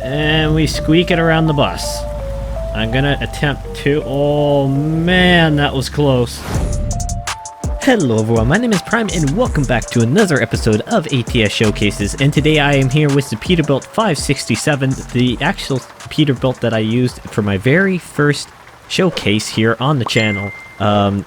And we squeak it around the bus. I'm gonna attempt to... Oh man, that was close. Hello everyone, my name is Prime and welcome back to another episode of ATS Showcases, and today I am here with the Peterbilt 567, the actual Peterbilt that I used for my very first showcase here on the channel. I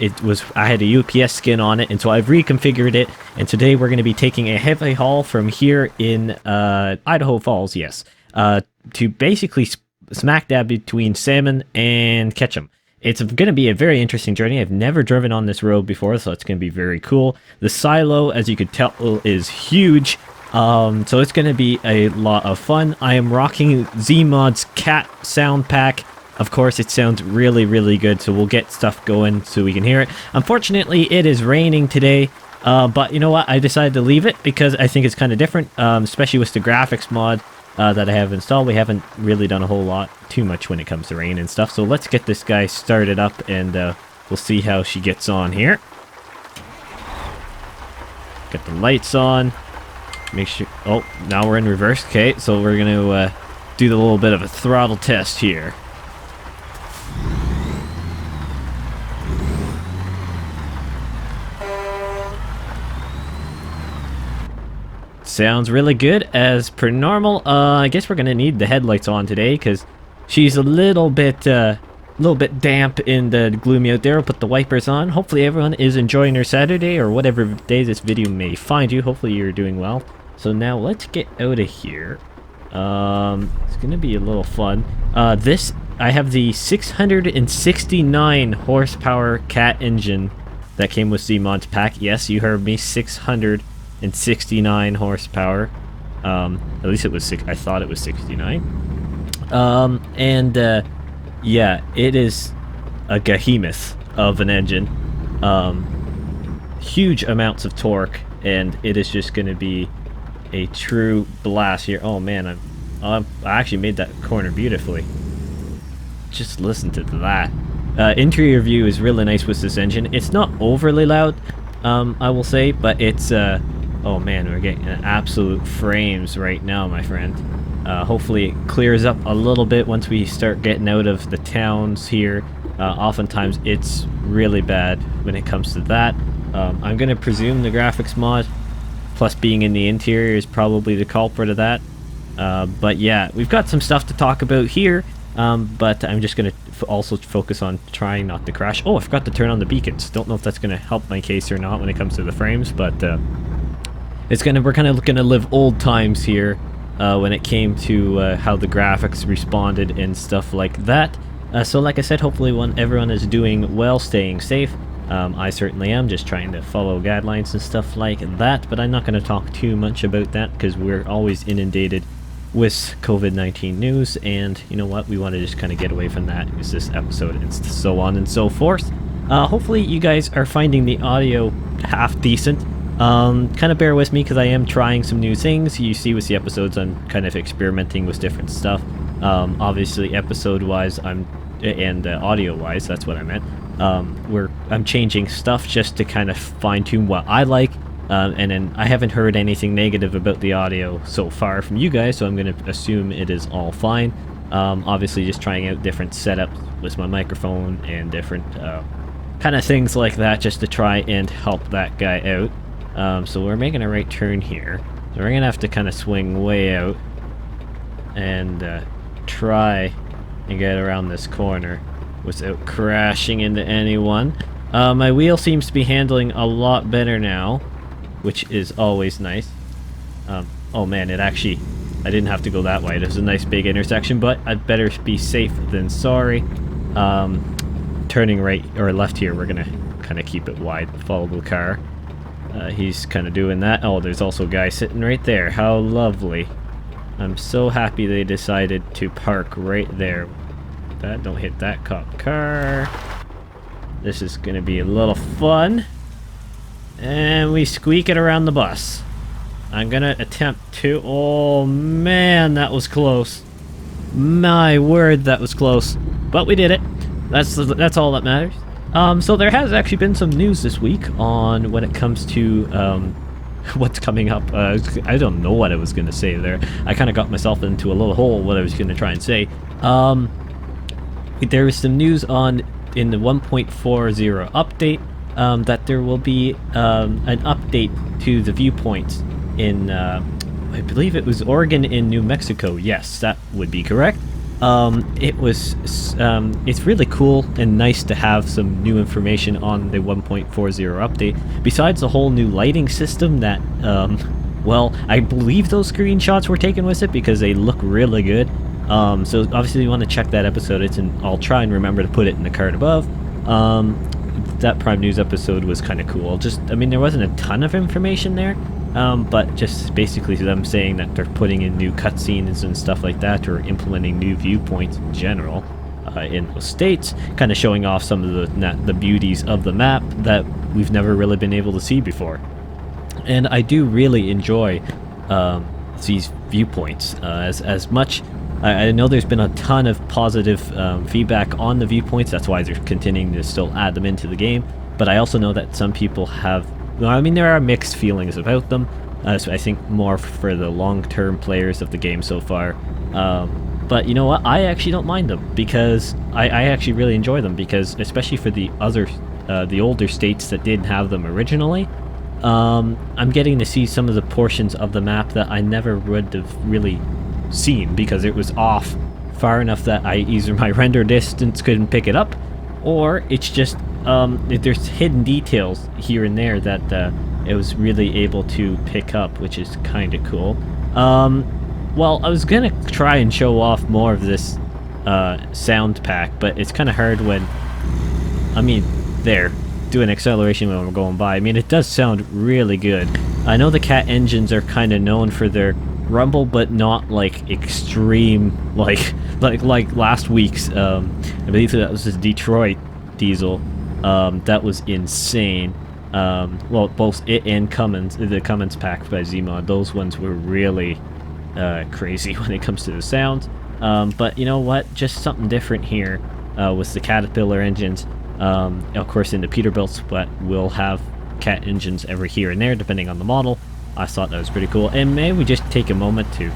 had a UPS skin on it, and so I've reconfigured it, and today we're going to be taking a heavy haul from here in Idaho Falls, yes, to basically smack dab between Salmon and Ketchum. It's going to be a very interesting journey. I've never driven on this road before, so it's going to be very cool. The silo, as you could tell, is huge, so it's going to be a lot of fun. I am rocking ZEEMOD'S cat sound pack. Of course, it sounds really, really good, so we'll get stuff going so we can hear it. Unfortunately, it is raining today, but you know what? I decided to leave it because I think it's kind of different, especially with the graphics mod that I have installed. We haven't really done a whole lot too much when it comes to rain and stuff, so let's get this guy started up and we'll see how she gets on here. Get the lights on. Make sure... Oh, now we're in reverse. Okay, so we're going to do the little bit of a throttle test here. Sounds really good as per normal. I guess we're gonna need the headlights on today because she's a little bit damp and gloomy out there. I'll put the wipers on. Hopefully everyone is enjoying their Saturday or whatever day this video may find you. Hopefully you're doing well. So now let's get out of here. It's gonna be a little fun. I have the 669 horsepower cat engine that came with ZEEMOD'S pack. Yes, you heard me, 669 horsepower. At least it was I thought it was 69. Yeah, it is a behemoth of an engine. Huge amounts of torque, and it is just going to be a true blast here. Oh man, I actually made that corner beautifully. Just listen to that. Interior view is really nice with this engine. It's not overly loud, I will say, but it's oh man, we're getting absolute frames right now, my friend. Hopefully it clears up a little bit once we start getting out of the towns here. Oftentimes it's really bad when it comes to that. I'm going to presume the graphics mod, plus being in the interior, is probably the culprit of that. But yeah, we've got some stuff to talk about here, but I'm just going to also focus on trying not to crash. Oh, I forgot to turn on the beacons. Don't know if that's going to help my case or not when it comes to the frames, but... we're kind of looking to live old times here when it came to how the graphics responded and stuff like that. So like I said, hopefully everyone is doing well, staying safe. I certainly am, just trying to follow guidelines and stuff like that, but I'm not going to talk too much about that because we're always inundated with COVID-19 news, and you know what, we want to just kind of get away from that with this episode and so on and so forth. Hopefully you guys are finding the audio half decent. Kind of bear with me because I am trying some new things. You see with the episodes I'm kind of experimenting with different stuff. Obviously episode wise and audio wise, that's what I meant. I'm changing stuff just to kind of fine tune what I like, and then I haven't heard anything negative about the audio so far from you guys, so I'm going to assume it is all fine. Obviously just trying out different setups with my microphone and different kind of things like that just to try and help that guy out. So we're making a right turn here. So we're going to have to kind of swing way out and try and get around this corner without crashing into anyone. My wheel seems to be handling a lot better now, which is always nice. Oh man, I didn't have to go that wide. It was a nice big intersection, but I'd better be safe than sorry. Turning right or left here, we're going to kind of keep it wide, follow the car. He's kind of doing that. Oh, there's also a guy sitting right there. How lovely. I'm so happy they decided to park right there. Don't hit that cop car. This is going to be a little fun. And we squeak it around the bus. I'm going to attempt to... Oh, man, that was close. My word, that was close. But we did it. That's all that matters. So there has actually been some news this week on when it comes to what's coming up. I don't know what I was going to say there. I kind of got myself into a little hole what I was going to try and say. There is some news in the 1.40 update that there will be an update to the viewpoints in, I believe it was Oregon and New Mexico. Yes, that would be correct. It's really cool and nice to have some new information on the 1.40 update. Besides the whole new lighting system that, well, I believe those screenshots were taken with it because they look really good. So obviously you want to check that episode. I'll try and remember to put it in the card above. That Prime News episode was kind of cool. I mean, there wasn't a ton of information there. But just basically them saying that they're putting in new cutscenes and stuff like that, or implementing new viewpoints in general in those states, kind of showing off some of the beauties of the map that we've never really been able to see before. And I do really enjoy these viewpoints as much. I know there's been a ton of positive feedback on the viewpoints. That's why they're continuing to still add them into the game. But I also know that some people have. Well, I mean, there are mixed feelings about them. So I think more for the long-term players of the game so far. But you know what? I actually don't mind them because I actually really enjoy them because, especially for the older states that didn't have them originally, I'm getting to see some of the portions of the map that I never would have really seen because it was off far enough that either my render distance couldn't pick it up, or it's just there's hidden details here and there that it was really able to pick up, which is kind of cool. Well, I was gonna try and show off more of this sound pack, but it's kind of hard when, I mean, do an acceleration when we're going by. I mean, it does sound really good. I know the Cat engines are kind of known for their rumble, but not like extreme, like last week's. I believe that was this Detroit diesel. That was insane. Well, both it and the Cummins pack by ZEEMOD, those ones were really crazy when it comes to the sound. But you know what? Just something different here with the Caterpillar engines. Of course, in the Peterbilts, but we'll have Cat engines every here and there, depending on the model. I thought that was pretty cool. And may we just take a moment to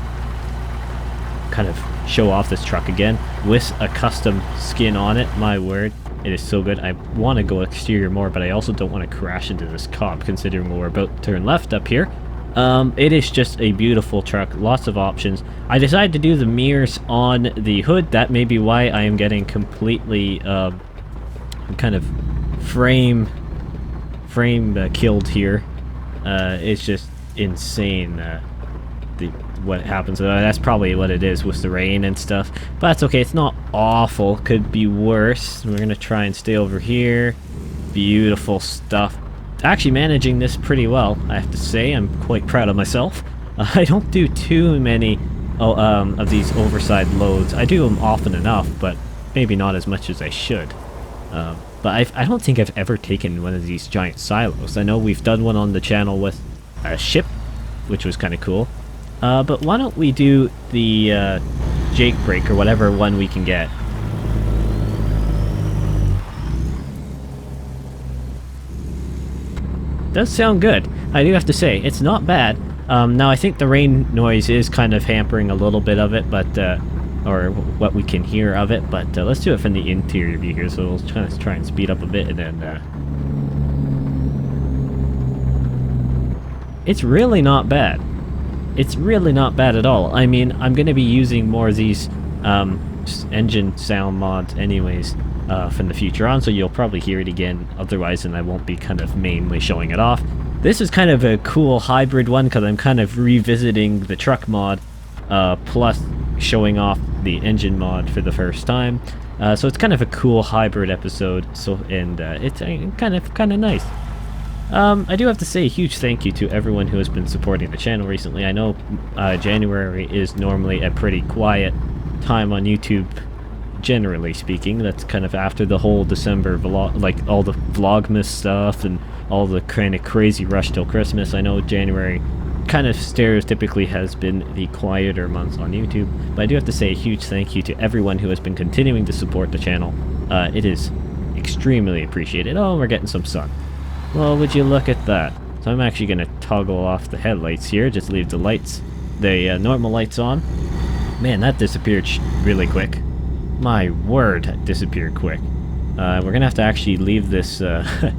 kind of show off this truck again with a custom skin on it. My word. It is so good. I want to go exterior more, but I also don't want to crash into this cob, considering we're about to turn left up here. It is just a beautiful truck. Lots of options. I decided to do the mirrors on the hood. That may be why I am getting completely kind of frame killed here. It's just insane. What happens. That's probably what it is with the rain and stuff, but that's okay. It's not awful. Could be worse. We're gonna try and stay over here. Beautiful stuff. Actually managing this pretty well, I have to say. I'm quite proud of myself. I don't do too many of these oversized loads. I do them often enough, but maybe not as much as I should. But I don't think I've ever taken one of these giant silos. I know we've done one on the channel with a ship, which was kind of cool. But why don't we do the Jake break or whatever one we can get. Does sound good. I do have to say, it's not bad. Now I think the rain noise is kind of hampering a little bit of it, but or what we can hear of it. But let's do it from the interior view here. So we'll try and speed up a bit, and then it's really not bad. It's really not bad at all. I mean, I'm going to be using more of these engine sound mods anyways from the future on, so you'll probably hear it again otherwise, and I won't be kind of mainly showing it off. This is kind of a cool hybrid one because I'm kind of revisiting the truck mod plus showing off the engine mod for the first time. So it's kind of a cool hybrid episode, and it's kind of nice. I do have to say a huge thank you to everyone who has been supporting the channel recently. I know January is normally a pretty quiet time on YouTube, generally speaking. That's kind of after the whole December vlog, like all the Vlogmas stuff and all the kind of crazy rush till Christmas. I know January kind of stereotypically has been the quieter months on YouTube, but I do have to say a huge thank you to everyone who has been continuing to support the channel. It is extremely appreciated. Oh, we're getting some sun. Well, would you look at that? So I'm actually going to toggle off the headlights here, just leave the lights, the normal lights on. Man, that disappeared really quick. My word, that disappeared quick. We're going to have to actually leave this, the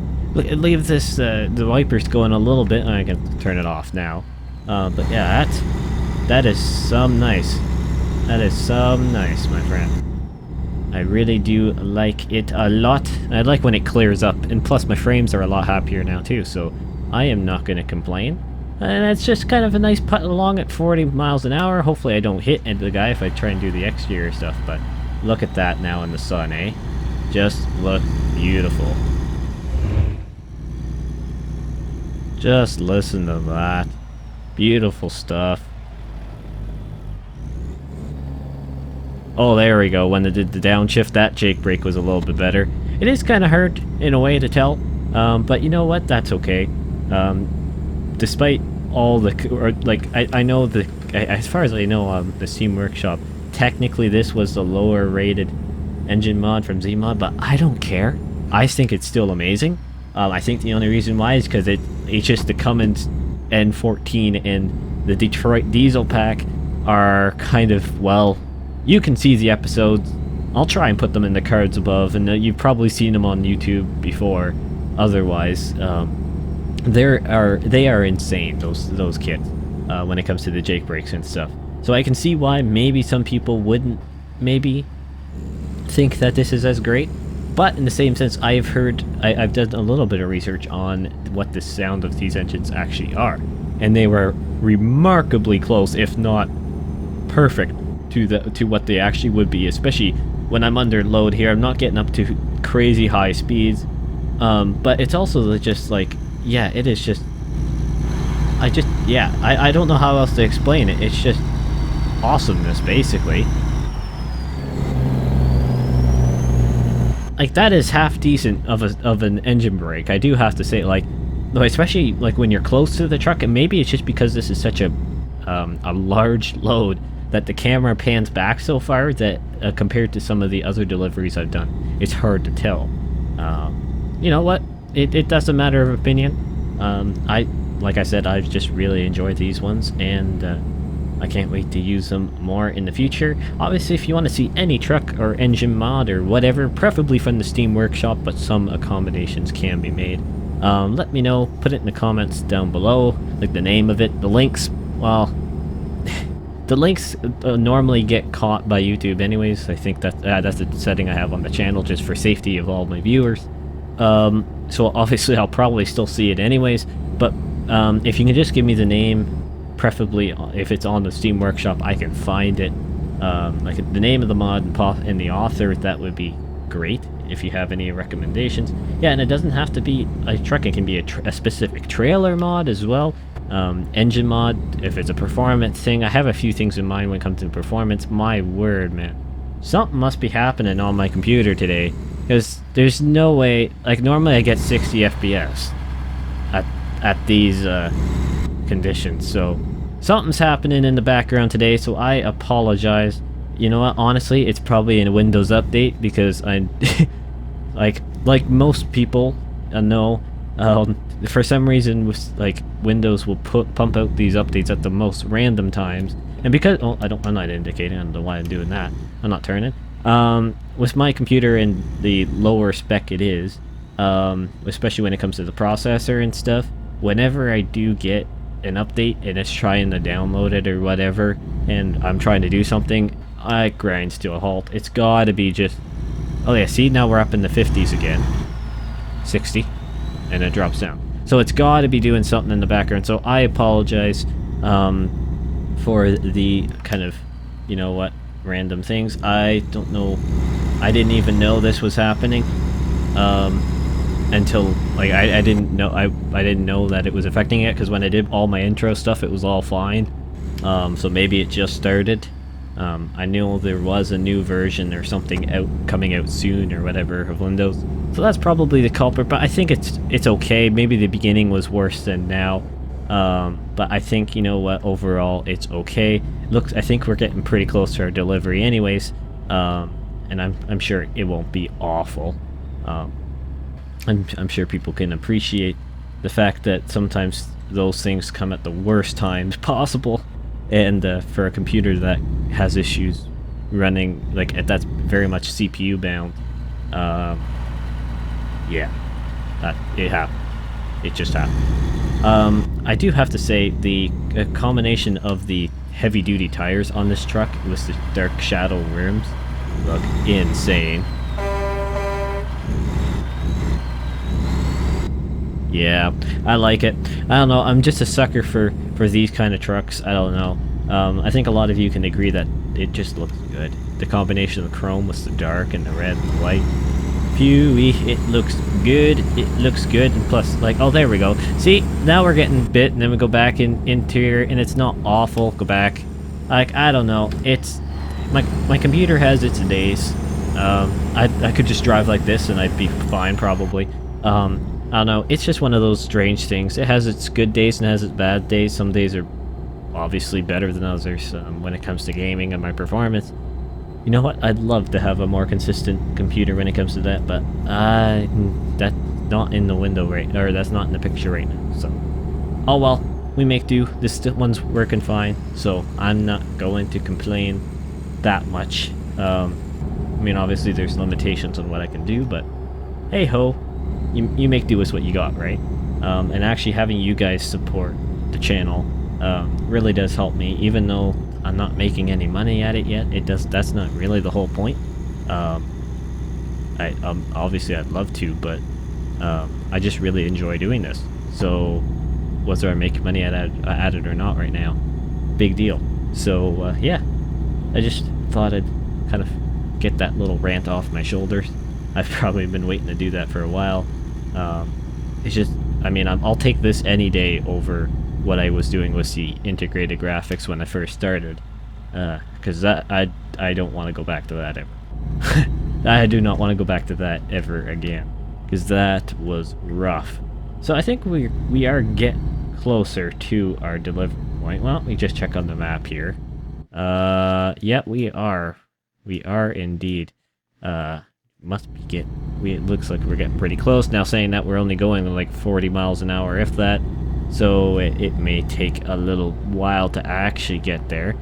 wipers going a little bit, and I can turn it off now. But yeah, that is some nice. That is some nice, my friend. I really do like it a lot. I like when it clears up, and plus my frames are a lot happier now too, so I am not going to complain. And it's just kind of a nice putt along at 40 miles an hour. Hopefully I don't hit the guy if I try and do the exterior stuff, but look at that now in the sun, eh? Just look beautiful. Just listen to that. Beautiful stuff. Oh, there we go. When it did the downshift, that Jake brake was a little bit better. It is kind of hard in a way to tell, but you know what? That's okay. Despite all the, I know the, as far as I know, the Steam Workshop, technically this was the lower rated engine mod from ZEEMOD, but I don't care. I think it's still amazing. I think the only reason why is because it's just the Cummins N14 and the Detroit Diesel pack are kind of, well, you can see the episodes. I'll try and put them in the cards above, and you've probably seen them on YouTube before. Otherwise, they are insane, those kits, when it comes to the Jake brakes and stuff. So I can see why maybe some people wouldn't maybe think that this is as great. But in the same sense, I've done a little bit of research on what the sound of these engines actually are, and they were remarkably close, if not perfect, to what they actually would be, especially when I'm under load here. I'm not getting up to crazy high speeds, but it's also just like, yeah, it is just, I don't know how else to explain it. It's just awesomeness, basically. Like, that is half decent of an engine brake, I do have to say. Like, especially like when you're close to the truck, and maybe it's just because this is such a large load that the camera pans back so far that compared to some of the other deliveries I've done, it's hard to tell. You know what? It doesn't matter of opinion. Like I said, I've just really enjoyed these ones, and I can't wait to use them more in the future. Obviously, if you want to see any truck or engine mod or whatever, preferably from the Steam Workshop, but some accommodations can be made. Let me know. Put it in the comments down below, like the name of it, the links. Well, the links normally get caught by YouTube anyways. I think that that's a setting I have on the channel just for safety of all my viewers. So obviously I'll probably still see it anyways, but if you can just give me the name, preferably if it's on the Steam Workshop, I can find it. Like the name of the mod and the author, that would be great if you have any recommendations. Yeah, and it doesn't have to be a truck, it can be a specific trailer mod as well. Engine mod, if it's a performance thing. I have a few things in mind when it comes to performance. My word, man, something must be happening on my computer today, because there's no way, like normally I get 60 FPS at these conditions, so something's happening in the background today, so I apologize. You know what, honestly, it's probably a Windows update, because I like most people know, for some reason, like Windows will pump out these updates at the most random times, and because I'm not indicating, I don't know why I'm doing that. I'm not turning. With my computer and the lower spec it is, especially when it comes to the processor and stuff, whenever I do get an update and it's trying to download it or whatever, and I'm trying to do something, I grinds to a halt. It's gotta be just, oh yeah, see, now we're up in the 50s again, 60, and it drops down. So it's gotta be doing something in the background, so I apologize for the kind of, you know what, random things. I don't know, I didn't even know this was happening until, like, I didn't know, I didn't know that it was affecting it, because when I did all my intro stuff it was all fine. So maybe it just started. I knew there was a new version or something coming out soon or whatever of Windows, so that's probably the culprit, but I think it's okay. Maybe the beginning was worse than now, but I think, you know what, overall it's okay. I think we're getting pretty close to our delivery anyways, and I'm sure it won't be awful. I'm sure people can appreciate the fact that sometimes those things come at the worst times possible, and for a computer that has issues running, like that's very much CPU bound, yeah, that it happened. It just happened. I do have to say the combination of the heavy-duty tires on this truck with the dark shadow rims look insane. Yeah, I like it. I don't know, I'm just a sucker for these kind of trucks. I don't know. I think a lot of you can agree that it just looks good. The combination of the chrome with the dark and the red and the white. Phew, it looks good. It looks good. And plus, like, oh, there we go. See, now we're getting bit, and then we go back into here, and it's not awful. Go back. Like, I don't know. It's... My computer has its days. I could just drive like this, and I'd be fine, probably. I don't know. It's just one of those strange things. It has its good days and has its bad days. Some days are obviously better than others when it comes to gaming and my performance. You know what? I'd love to have a more consistent computer when it comes to that, but that's not in the window or that's not in the picture right now. So, oh well, we make do. This one's working fine, so I'm not going to complain that much. I mean, obviously there's limitations on what I can do, but hey ho, you make do with what you got, right? And actually having you guys support the channel really does help me, even though I'm not making any money at it yet. That's not really the whole point. Obviously I'd love to, but I just really enjoy doing this. So whether I make money at it or not right now, big deal. So yeah, I just thought I'd kind of get that little rant off my shoulders. I've probably been waiting to do that for a while. It's just, I mean, I'll take this any day over what I was doing with the integrated graphics when I first started, because I don't want to go back to that ever. I do not want to go back to that ever again, because that was rough. So I think we are getting closer to our delivery point. Well, we just check on the map here. Yeah, we are indeed. Must be it looks like we're getting pretty close now. Saying that, we're only going like 40 miles an hour, if that. So it may take a little while to actually get there.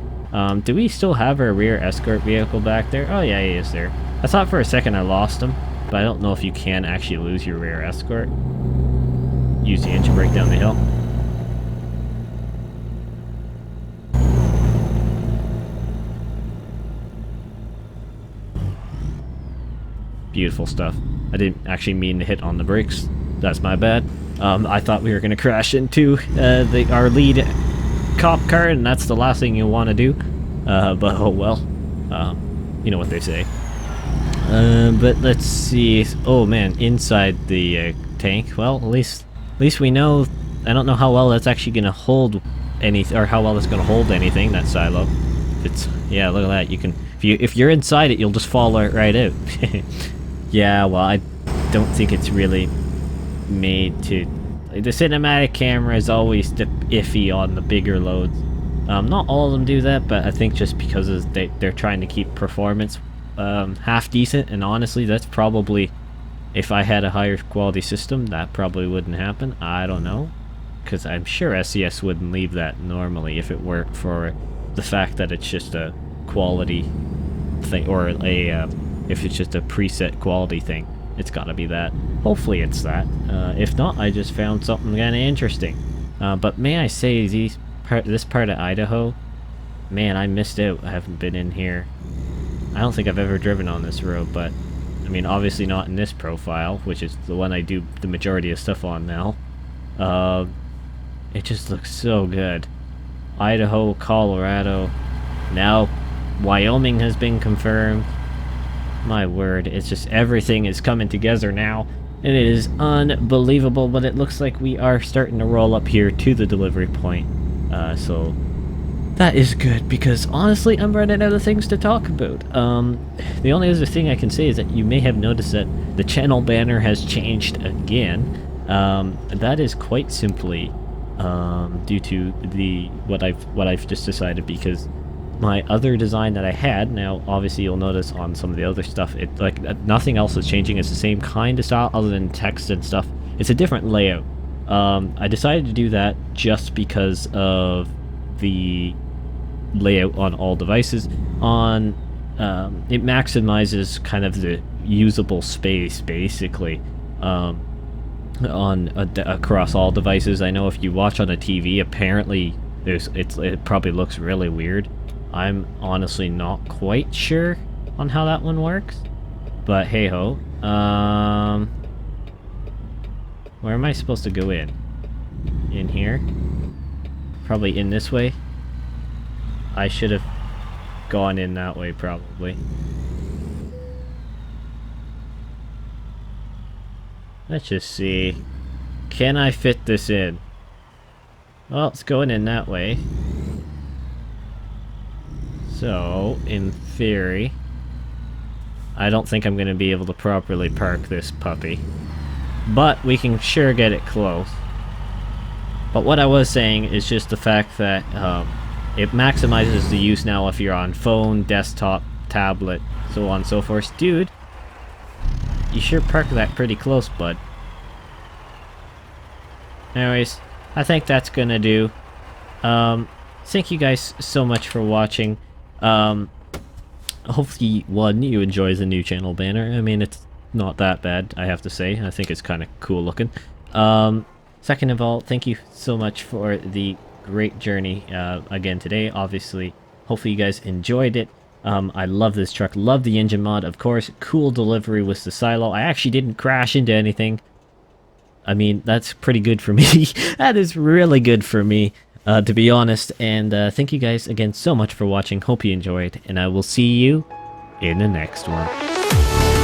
Do we still have our rear escort vehicle back there? Oh yeah, he is there. I thought for a second I lost him, but I don't know if you can actually lose your rear escort. Use the engine brake down the hill. Beautiful stuff. I didn't actually mean to hit on the brakes. That's my bad. I thought we were going to crash into our lead cop car, and that's the last thing you want to do. But oh well. You know what they say. But let's see. Oh man, inside the tank. Well, at least we know. I don't know how well that's actually going to hold anything, or how well it's going to hold anything. That silo. Yeah. Look at that. You can if you're inside it, you'll just fall right out. Yeah. Well, I don't think it's really made to. The cinematic camera is always iffy on the bigger loads. Not all of them do that, but I think just because they're trying to keep performance half decent, and honestly that's probably, if I had a higher quality system, that probably wouldn't happen. I don't know, because I'm sure SES wouldn't leave that normally if it weren't for the fact that it's just a quality thing, or if it's just a preset quality thing. It's gotta be that. Hopefully it's that. If not, I just found something kinda interesting. But may I say, this part of Idaho, man, I missed out. I haven't been in here. I don't think I've ever driven on this road, but I mean, obviously not in this profile, which is the one I do the majority of stuff on now. It just looks so good. Idaho, Colorado, now Wyoming has been confirmed. My word, it's just everything is coming together now, and it is unbelievable. But it looks like we are starting to roll up here to the delivery point, so that is good, because honestly I'm running out of things to talk about. The only other thing I can say is that you may have noticed that the channel banner has changed again. That is quite simply due to what I've just decided, because my other design that I had, now obviously you'll notice on some of the other stuff, it like nothing else is changing. It's the same kind of style other than text and stuff. It's a different layout. I decided to do that just because of the layout on all devices. On it maximizes kind of the usable space, basically, across all devices. I know if you watch on a TV, apparently it probably looks really weird. I'm honestly not quite sure on how that one works, but hey ho. Where am I supposed to go in? In here? Probably in this way. I should have gone in that way, probably. Let's just see. Can I fit this in? Well, it's going in that way. So, in theory, I don't think I'm going to be able to properly park this puppy. But we can sure get it close. But what I was saying is just the fact that it maximizes the use now if you're on phone, desktop, tablet, so on and so forth. Dude, you sure parked that pretty close, bud. Anyways, I think that's gonna do. Thank you guys so much for watching. Hopefully, one, you enjoy the new channel banner. I mean, it's not that bad, I have to say. I think it's kind of cool looking. Second of all, thank you so much for the great journey again today. Obviously, hopefully you guys enjoyed it. I love this truck, love the engine mod, of course. Cool delivery with the silo. I actually didn't crash into anything. I mean, that's pretty good for me. That is really good for me, to be honest. And thank you guys again so much for watching. Hope you enjoyed, and I will see you in the next one.